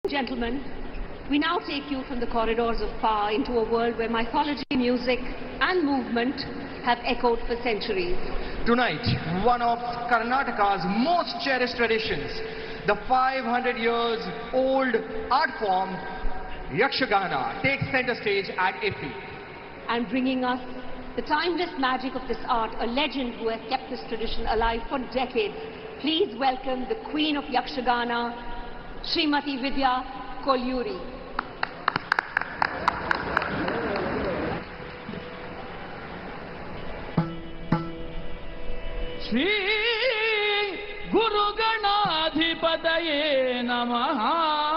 Gentlemen, we now take you from the corridors of power into a world where mythology, music and movement have echoed for centuries. Tonight, one of Karnataka's most cherished traditions, the 500 years old art form, Yakshagana, takes center stage at IFFI. And bringing us the timeless magic of this art, a legend who has kept this tradition alive for decades. Please welcome the Queen of Yakshagana, Srimati Vidya Kolluri. Shri Guru Ganadhipataye Namaha.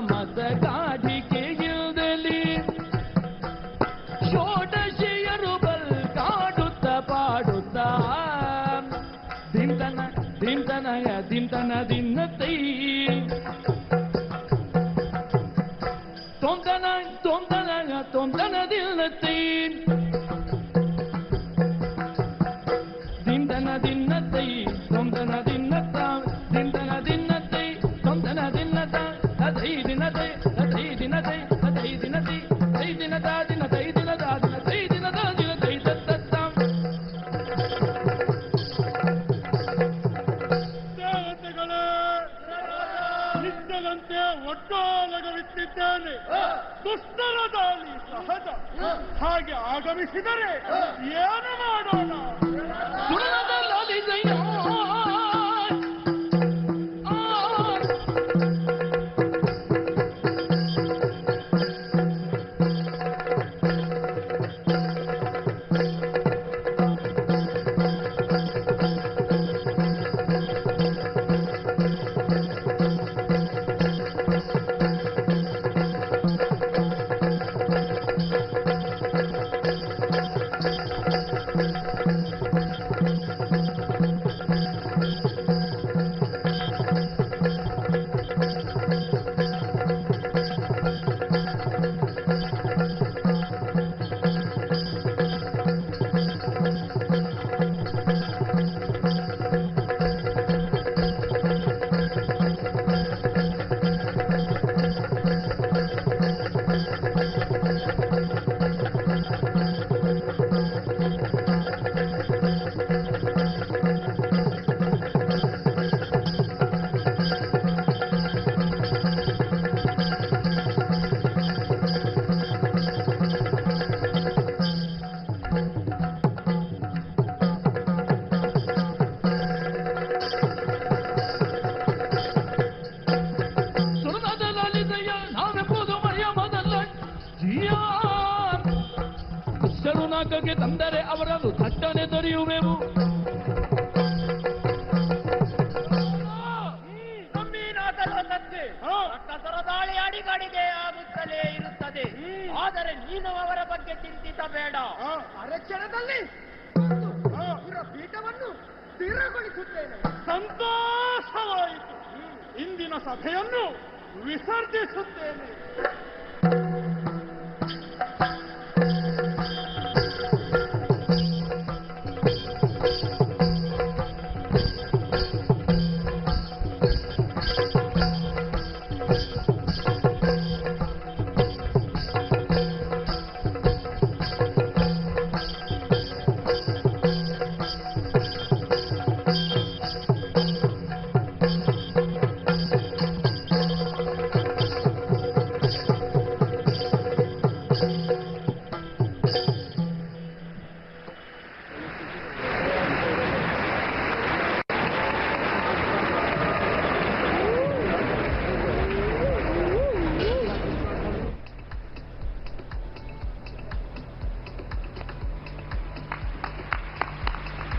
ಮತ ಗಾಢಿಕೆ ಇಲ್ದಲಿ ಷೋಡಶಿಯರು ಬಲ್ಕಾಡುತ್ತ ಪಾಡುತ್ತ ದಿಂತನ ದಿಂತನಯ ದಿಂತನ ದಿನ್ನತೈ ತೊಂದನ ತೊಂದನಯ ತೊಂದನ ದಿನ್ನತೈ ದಿಂದನ ದಿನ್ನತೈ ತೊಂದನ ದಿನ್ನತ ದಿಂದನ ದಿನ್ನತೈ ತೊಂದನ ದಿನ್ನತ ಅದೈ ದಿನತೈ ಅದೈ ದಿನತೈ ಅದೈ ದಿನತೈ ದೈ ದಿನದ ದಿನತೈ ದಿನದ ದಿನತೈ ದಿನದ ದಿನತೈ ತತ್ತಂ ದೇವತೆಗಳೇ ನಿತ್ಯದಂತೆ ಒಡ್ಡೋಲಗವಿಟ್ಟಿದ್ದೇನೆ ದುಷ್ಟರ ದಾಳಿ ಸಹಜ ಹಾಗೆ ಆಗಮಿಸಿದರೆ ಏನು ಮಾಡೋಣ ಸುರನದ ಲಾಲಿದಯ್ಯ ದುಷ್ಟರುನಾಕಕ್ಕೆ ತಂದರೆ ಅವರನ್ನು ಥಟ್ಟನೆ ದೊರೆಯುವೆವು ನಮ್ಮೀನಾಗಲ್ಲದಂತೆ ರಕ್ಕಸರ ದಾಳಿ ಅಡಿಗಡಿಗೆ ಆಗುತ್ತಲೇ ಇರುತ್ತದೆ ಆದರೆ ನೀನು ಅವರ ಬಗ್ಗೆ ಚಿಂತಿಸಬೇಡ ಅರಕ್ಷಣದಲ್ಲಿ ಪೀಠವನ್ನು ಸ್ಥಿರಗೊಳಿಸುತ್ತೇನೆ ಸಂತೋಷವಾಯಿತು ಇಂದಿನ ಸಭೆಯನ್ನು ವಿಸರ್ಜಿಸುತ್ತೇನೆ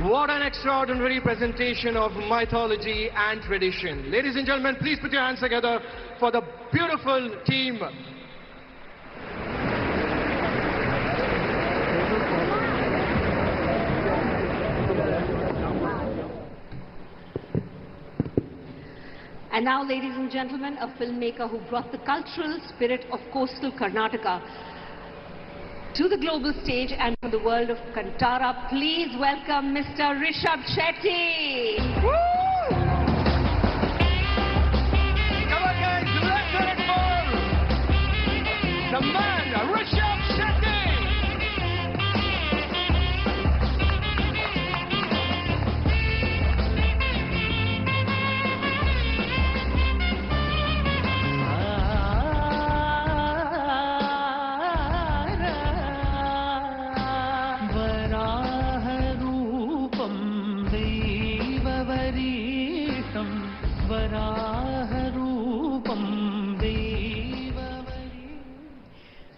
What an extraordinary presentation of mythology and tradition. Ladies and gentlemen, please put your hands together for the beautiful team. And now, ladies and gentlemen, a filmmaker who brought the cultural spirit of coastal Karnataka to the global stage and to the world of Kantara. Please welcome Mr. Rishabh Shetty. Come on guys, let's let it fall. The man, Rishabh Shetty.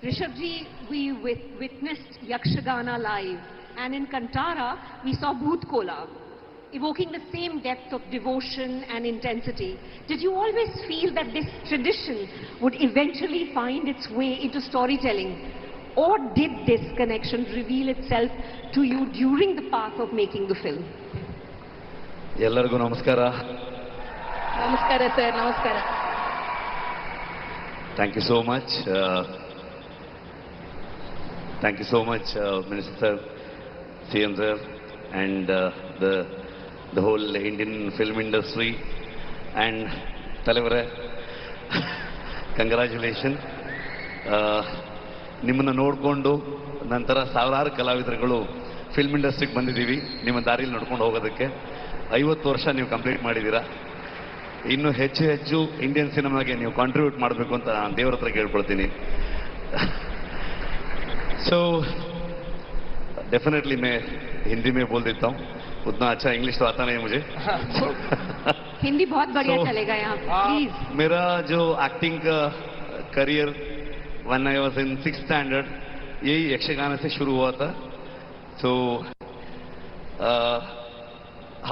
Rishabhji, we witnessed Yakshagana live, and in Kantara we saw Bhoot Kola. evoking the same depth of devotion and intensity. Did you always feel that this tradition would eventually find its way into storytelling? Or did this connection reveal itself to you during the path of making the film? ಎಲ್ಲರಿಗೂ ನಮಸ್ಕಾರ. ನಮಸ್ಕಾರ sir, ನಮಸ್ಕಾರ. Thank you so much. Thank you so much, Minister Sir, CM Sir, and the whole Indian film industry. And Talevare, congratulations. ನಿಮ್ಮನ್ನು ನೋಡಿಕೊಂಡು ನಂತರ ಸಾವಿರಾರು ಕಲಾವಿದರುಗಳು film ಇಂಡಸ್ಟ್ರಿಗೆ ಬಂದಿದ್ದೀವಿ ನಿಮ್ಮ ದಾರಿಯಲ್ಲಿ ನಡ್ಕೊಂಡು ಹೋಗೋದಕ್ಕೆ. 50 ವರ್ಷ ನೀವು ಕಂಪ್ಲೀಟ್ ಮಾಡಿದ್ದೀರಾ. ಇನ್ನು ಹೆಚ್ಚು ಹೆಚ್ಚು ಇಂಡಿಯನ್ ಸಿನಿಮಾಗೆ ನೀವು ಕಾಂಟ್ರಿಬ್ಯೂಟ್ ಮಾಡಬೇಕು ಅಂತ ನಾನು ದೇವ್ರ ಹತ್ರ ಕೇಳ್ಕೊಳ್ತೀನಿ. सो डेफिनेटली मैं हिंदी में बोल देता हूँ, उतना अच्छा इंग्लिश तो आता नहीं मुझे. हिंदी बहुत बढ़िया चलेगा यहाँ, प्लीज. मेरा जो एक्टिंग का career when I was in 6th standard यही यक्षगान से शुरू हुआ था. सो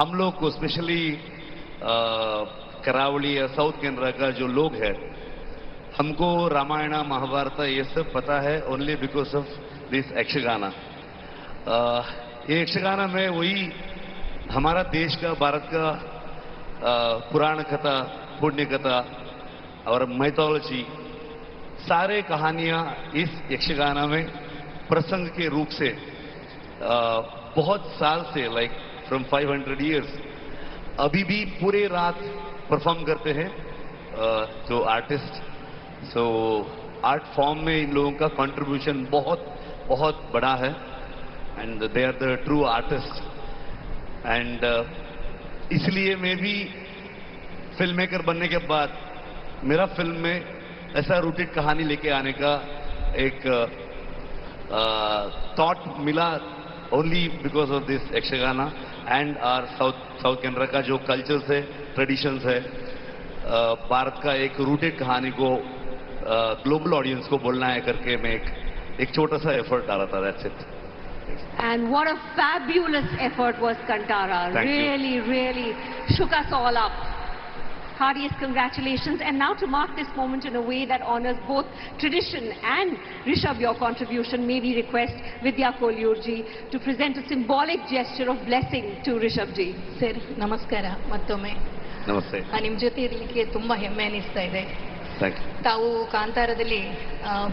हम लोग को स्पेशली करावली या साउथ केनरा का जो लोग हैं, हमको रामायण महाभारत ये सब पता है only because of this Yakshagana. ये यक्षगाना में वही हमारा देश का, भारत का पुराण कथा, पुण्य कथा और मैथोलॉजी, सारे कहानियां इस यक्षगाना में प्रसंग के रूप से बहुत साल से, लाइक फ्रॉम 500 years, अभी भी पूरे रात परफॉर्म करते हैं जो आर्टिस्ट. सो आर्ट फॉर्म में इन लोगों का कंट्रीब्यूशन बहुत बहुत बड़ा है and they are the true artist. And इसलिए मैं भी फिल्म मेकर बनने के बाद मेरा फिल्म में ऐसा रूटेड कहानी लेके आने का एक थॉट मिला only because of this Yakshagana and our South Canara का जो कल्चर्स है, ट्रेडिशंस है, भारत का एक रूटेड कहानी को ग्लोबल ऑडियंस को बोलना है करके मैं एक छोटा सा एफर्ट डाला था. That's it. And what a fabulous effort was Kantara. Really shook us all up. Heartiest congratulations. And now to mark this moment in a way that honors both tradition and Rishabh, your contribution, may we request Vidya Kolyur ji to present a symbolic gesture of blessing to Rishabh ji. Sir, ನಮಸ್ಕಾರ ಮತ್ತೊಮ್ಮೆ. ನಮಸ್ತೆ. ನಿಮ್ಮ ಜೊತೆ ಇರಲಿಕ್ಕೆ ತುಂಬಾ ಹೆಮ್ಮೆ ಅನಿಸ್ತಾ ಇದೆ. Thank you. ತಾವು ಕಾಂತಾರದಲ್ಲಿ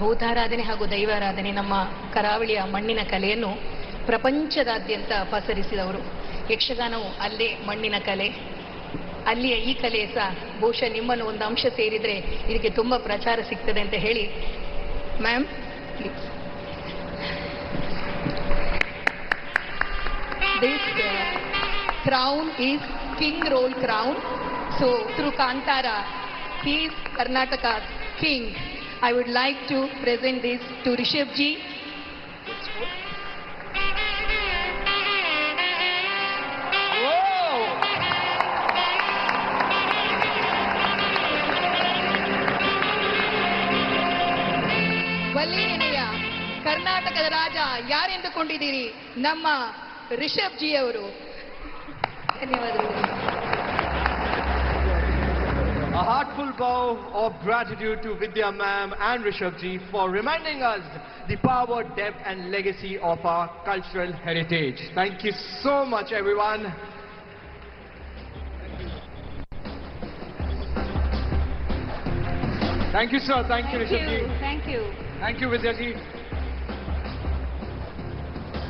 ಭೂತಾರಾಧನೆ ಹಾಗೂ ದೈವಾರಾಧನೆ, ನಮ್ಮ ಕರಾವಳಿಯ ಮಣ್ಣಿನ ಕಲೆಯನ್ನು ಪ್ರಪಂಚದಾದ್ಯಂತ ಪಸರಿಸಿದವರು. ಯಕ್ಷಗಾನವು ಅಲ್ಲೇ ಮಣ್ಣಿನ ಕಲೆ, ಅಲ್ಲಿಯ ಈ ಕಲೆ ಸಹ ಬಹುಶಃ ನಿಮ್ಮನ್ನು ಒಂದು ಅಂಶ ಸೇರಿದರೆ ಇದಕ್ಕೆ ತುಂಬ ಪ್ರಚಾರ ಸಿಗ್ತದೆ ಅಂತ ಹೇಳಿ, ma'am please. This crown is king roll crown. So through Kantara, he is Karnataka's king. I would like to present this to Rishabh ji. ವಲ್ಲಿಯನೆಯ ಕರ್ನಾಟಕದ ರಾಜ ಯಾರೆಂದುಕೊಂಡಿದ್ದೀರಿ? ನಮ್ಮ ರಿಷಬ್ ಜಿ ಅವರು. ಧನ್ಯವಾದಗಳು. A heartful bow of gratitude to Vidya ma'am and Rishabh ji for reminding us the power, depth and legacy of our cultural heritage. Thank you so much, everyone. Thank you, sir. Thank you, Rishabh ji. Thank you. Thank you, Vidya ji.